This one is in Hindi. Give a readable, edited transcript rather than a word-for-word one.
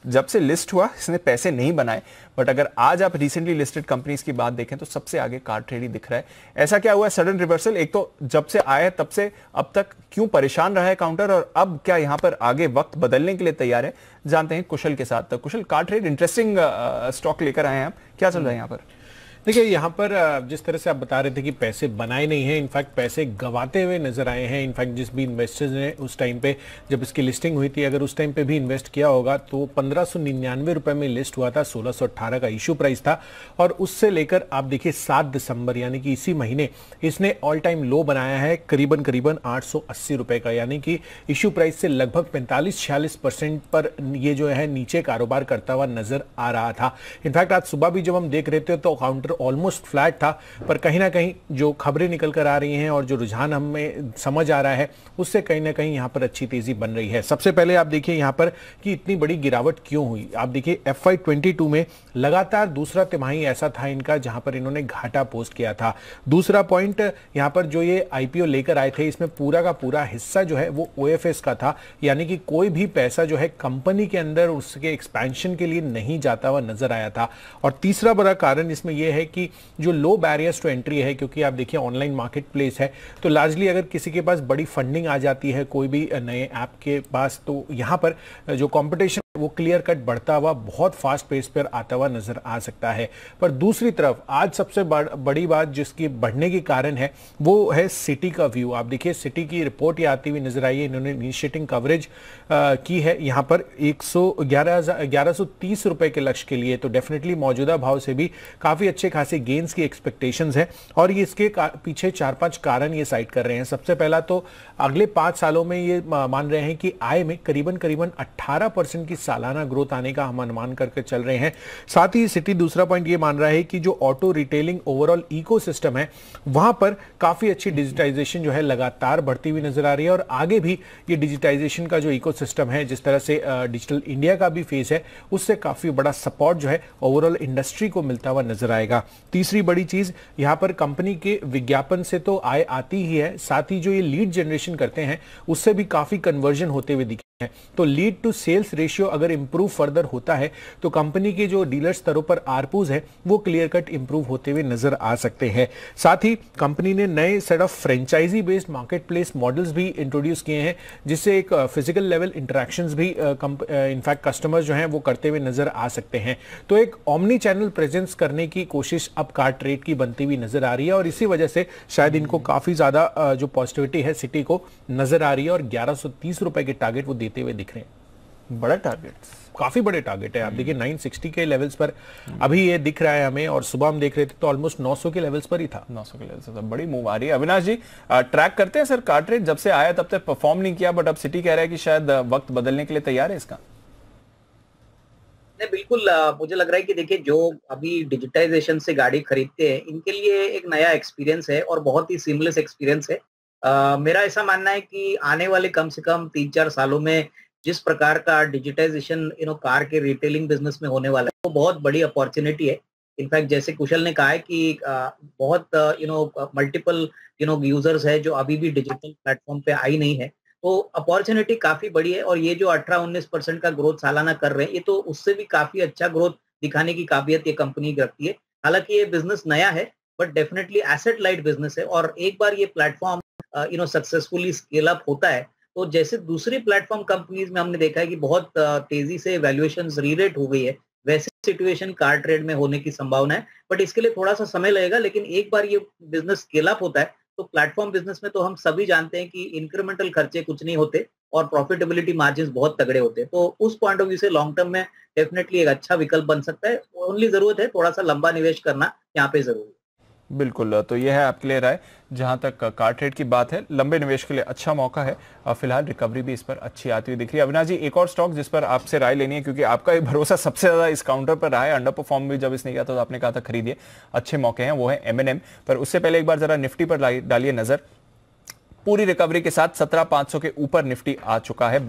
जब से लिस्ट हुआ इसने पैसे नहीं बनाए, बट अगर आज आप रिसेंटली लिस्टेड कंपनीज की बात देखें तो सबसे आगे कार ट्रेड ही दिख रहा है। ऐसा क्या हुआ है सडन रिवर्सल? एक तो जब से आया है तब से अब तक क्यों परेशान रहा है काउंटर, और अब क्या यहां पर आगे वक्त बदलने के लिए तैयार है? जानते हैं कुशल के साथ। कुशल, कार ट्रेड इंटरेस्टिंग स्टॉक लेकर आए हैं आप, क्या चल रहा है यहाँ पर? देखिए, यहाँ पर जिस तरह से आप बता रहे थे कि पैसे बनाए नहीं हैं, इनफैक्ट पैसे गंवाते हुए नजर आए हैं। इनफैक्ट जिस भी इन्वेस्टर्स ने उस टाइम पे जब इसकी लिस्टिंग हुई थी, अगर उस टाइम पे भी इन्वेस्ट किया होगा तो 1599 रुपए में लिस्ट हुआ था, 1618 का इशू प्राइस था। और उससे लेकर आप देखिए 7 दिसंबर यानी कि इसी महीने इसने ऑल टाइम लो बनाया है करीबन 880 रुपए का, यानी कि इशू प्राइस से लगभग 45-46% पर ये जो है नीचे कारोबार करता हुआ नजर आ रहा था। इनफैक्ट आज सुबह भी जब हम देख रहे थे तो काउंटर ऑलमोस्ट फ्लैट था, पर कहीं ना कहीं जो खबरें निकल कर आ रही हैं और जो रुझान हमें समझ आ रहा है उससे कहीं ना कहीं यहां पर अच्छी तेजी बन रही है। सबसे पहले आप देखिए यहां पर कि इतनी बड़ी गिरावट क्यों हुई। आप देखिए FY22 में लगातार दूसरा तिमाही ऐसा था इनका जहां पर इन्होंने घाटा पोस्ट किया था। दूसरा पॉइंट, यहां पर जो ये IPO लेकर आए थे इसमें पूरा का पूरा हिस्सा जो है वो OFS का था, यानी कि कोई भी पैसा जो है कंपनी के अंदर उसके एक्सपेंशन के लिए नहीं जाता हुआ नजर आया था। और तीसरा बड़ा कारण इसमें यह है कि जो लो बैरियर्स टू एंट्री है, क्योंकि आप देखिए ऑनलाइन मार्केट प्लेस है तो लार्जली अगर किसी के पास बड़ी फंडिंग आ जाती है कोई भी नए ऐप के पास, तो यहां पर जो कंपटीशन वो क्लियर कट बढ़ता हुआ बहुत फास्ट पेस पर आता हुआ नजर आ सकता है। पर दूसरी तरफ आज सबसे बड़ी बात जिसकी बढ़ने के कारण है वो है सिटी का व्यू। आप देखिए सिटी की रिपोर्ट ये आती हुई नजर आई है, इन्होंने इनिशिएटिंग कवरेज की है यहां पर 1130 रुपए के लक्ष्य के लिए, तो डेफिनेटली मौजूदा भाव से भी काफी अच्छे खासे गेन्स की एक्सपेक्टेशंस है। और ये इसके पीछे 4-5 कारण ये साइड कर रहे हैं। सबसे पहला तो अगले 5 सालों में ये मान रहे हैं कि आय में करीबन 18% की सालाना ग्रोथ आने का हम अनुमान करके चल रहे हैं। साथ ही सिटी दूसरा पॉइंट ये मान रहा है कि जो ऑटो रिटेलिंग ओवरऑल इकोसिस्टम है वहां पर काफी अच्छी डिजिटाइजेशन जो है लगातार बढ़ती हुई नजर आ रही है, और आगे भी ये डिजिटाइजेशन का जो इकोसिस्टम है जिस तरह से डिजिटल इंडिया का भी फेस है उससे काफी बड़ा सपोर्ट जो है ओवरऑल इंडस्ट्री को मिलता हुआ नजर आएगा। तीसरी बड़ी चीज यहां पर कंपनी के विज्ञापन से तो आय आती ही है, साथ ही जो ये लीड जनरेशन करते हैं उससे भी काफी कन्वर्जन होते हुए दिखे हैं। तो लीड टू सेल्स रेशियो अगर इंप्रूव फर्दर होता है तो कंपनी के जो डीलर स्तरों पर आरपूज है वो क्लियर कट इंप्रूव होते हुए नजर आ सकते हैं। साथ ही कंपनी ने नए set of franchise based market place models भी इंट्रोड्यूस किए हैं, जिससे एक फिजिकल लेवल इंटरेक्शंस भी इनफैक्ट कस्टमर्स जो हैं वो करते हुए नजर आ सकते हैं। तो एक ओमनी चैनल प्रेजेंस करने की कोशिश अब कार ट्रेड की बनती हुई नजर आ रही है, और इसी वजह से शायद इनको काफी ज्यादा जो पॉजिटिविटी है सिटी को नजर आ रही है, और 1130 रुपए के टारगेट वो देते हुए दिख रहे हैं। बड़ा टारगेट, काफी बड़े टारगेट है। आप देखिए 960 के लेवल्स पर अभी ये दिख रहा है हमें, और सुबह हम देख रहे थे तो ऑलमोस्ट 900 के लेवल्स पर ही था। 900 के लेवल से तो बड़ी मूव आ रही है। अविनाश जी, ट्रैक करते हैं सर कार ट्रेड? जब से आया तब तक परफॉर्म नहीं किया, बट अब सिटी कह रहा है कि शायद वक्त बदलने के लिए तैयार है इसका। नहीं, बिल्कुल मुझे लग रहा है कि देखिए जो अभी डिजिटाइजेशन से गाड़ी खरीदते हैं इनके लिए एक नया एक्सपीरियंस है और बहुत ही सीमलेस एक्सपीरियंस है। मेरा ऐसा मानना है कि आने वाले कम से कम 3-4 सालों में जिस प्रकार का डिजिटाइजेशन कार के रिटेलिंग बिजनेस में होने वाला है वो बहुत बड़ी अपॉर्चुनिटी है। इनफैक्ट जैसे कुशल ने कहा है कि बहुत मल्टीपल यूजर्स है जो अभी भी डिजिटल प्लेटफॉर्म पे आई नहीं है, तो अपॉर्चुनिटी काफी बड़ी है। और ये जो 18-19% का ग्रोथ सालाना कर रहे हैं ये तो उससे भी काफी अच्छा ग्रोथ दिखाने की काबिलियत ये कंपनी रखती है। हालांकि ये बिजनेस नया है but definitely asset light business है, और एक बार ये प्लेटफॉर्म सक्सेसफुली स्केल अप होता है तो जैसे दूसरी प्लेटफॉर्म कंपनीज में हमने देखा है कि बहुत तेजी से वैल्यूएशंस रीरेट हो गई है, वैसे सिचुएशन कार ट्रेड में होने की संभावना है। बट इसके लिए थोड़ा सा समय लगेगा, लेकिन एक बार ये बिजनेस स्केल अप होता है तो प्लेटफॉर्म बिजनेस में तो हम सभी जानते हैं कि इंक्रीमेंटल खर्चे कुछ नहीं होते और प्रॉफिटेबिलिटी मार्जिन बहुत तगड़े होते हैं। तो उस पॉइंट ऑफ व्यू से लॉन्ग टर्म में डेफिनेटली एक अच्छा विकल्प बन सकता है। ओनली जरूरत है थोड़ा सा लंबा निवेश करना यहाँ पे जरूरी है। बिल्कुल, तो यह है आपके लिए राय। जहां तक कार ट्रेड की बात है, लंबे निवेश के लिए अच्छा मौका है, और फिलहाल रिकवरी भी इस पर अच्छी आती हुई दिख रही है। अविनाश जी, एक और स्टॉक जिस पर आपसे राय लेनी है, क्योंकि आपका ये भरोसा सबसे ज्यादा इस काउंटर पर रहा है, अंडर परफॉर्म भी जब इसने किया था तो आपने कहा था खरीदिए, अच्छे मौके हैं, वो है M&M। पर उससे पहले एक बार जरा निफ्टी पर डालिए नजर। पूरी रिकवरी के साथ 17,500 के ऊपर निफ्टी आ चुका है।